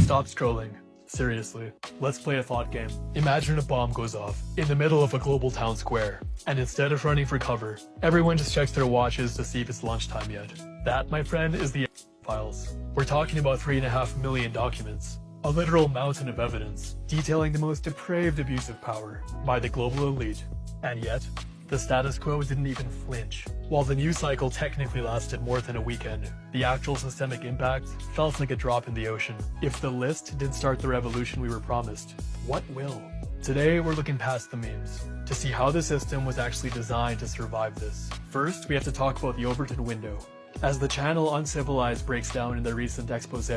Stop scrolling. Seriously, let's play a thought game. Imagine a bomb goes off in the middle of a global town square, and instead of running for cover, everyone just checks their watches to see if it's lunchtime yet. That, my friend, is the files. We're talking about 3.5 million documents. A literal mountain of evidence, detailing the most depraved abuse of power by the global elite. And yet, the status quo didn't even flinch. While the news cycle technically lasted more than a weekend, the actual systemic impact felt like a drop in the ocean. If the list didn't start the revolution we were promised, what will? Today, we're looking past the memes to see how the system was actually designed to survive this. First, we have to talk about the Overton window. As the channel Uncivilized breaks down in their recent expose,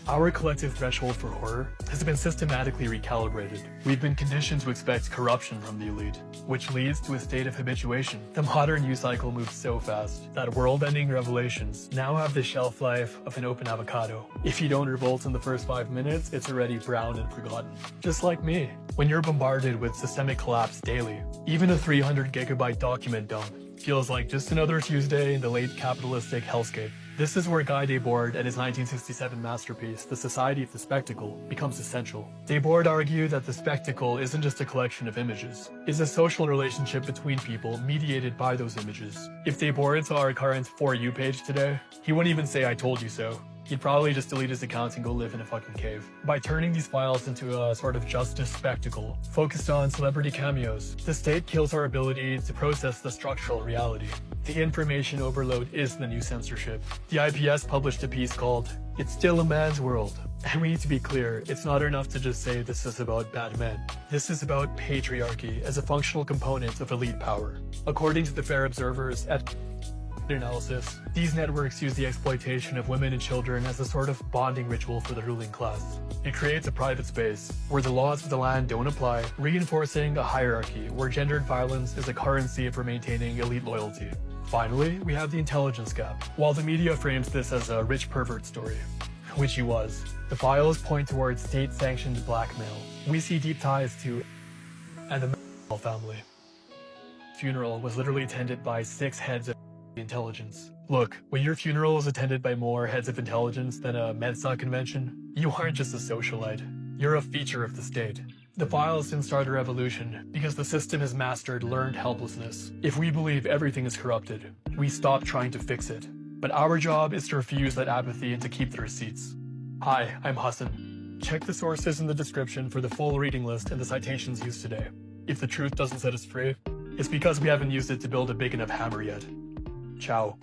our collective threshold for horror has been systematically recalibrated. We've been conditioned to expect corruption from the elite, which leads to a state of habituation. The modern news cycle moves so fast that world-ending revelations now have the shelf life of an open avocado. If you don't revolt in the first 5 minutes, it's already brown and forgotten. Just like me. When you're bombarded with systemic collapse daily, even a 300 gigabyte document dump feels like just another Tuesday in the late capitalistic hellscape. This is where Guy Debord and his 1967 masterpiece, The Society of the Spectacle, becomes essential. Debord argued that the spectacle isn't just a collection of images, it's a social relationship between people mediated by those images. If Debord saw our current For You page today, he wouldn't even say I told you so. He'd probably just delete his account and go live in a fucking cave. By turning these files into a sort of justice spectacle, focused on celebrity cameos, the state kills our ability to process the structural reality. The information overload is the new censorship. The IPS published a piece called, "It's Still a Man's World." And we need to be clear, it's not enough to just say this is about bad men. This is about patriarchy as a functional component of elite power. According to the Fair Observer's analysis, these networks use the exploitation of women and children as a sort of bonding ritual for the ruling class. It creates a private space where the laws of the land don't apply, reinforcing a hierarchy where gendered violence is a currency for maintaining elite loyalty. Finally, we have the intelligence gap. While the media frames this as a rich pervert story, which he was, the files point towards state-sanctioned blackmail. We see deep ties to and the family. Funeral was literally attended by 6 heads of intelligence. Look, when your funeral is attended by more heads of intelligence than a Mensa convention, you aren't just a socialite. You're a feature of the state. The files didn't start a revolution because the system has mastered learned helplessness. If we believe everything is corrupted, we stop trying to fix it. But our job is to refuse that apathy and to keep the receipts. Hi, I'm Hassan. Check the sources in the description for the full reading list and the citations used today. If the truth doesn't set us free, it's because we haven't used it to build a big enough hammer yet. Ciao.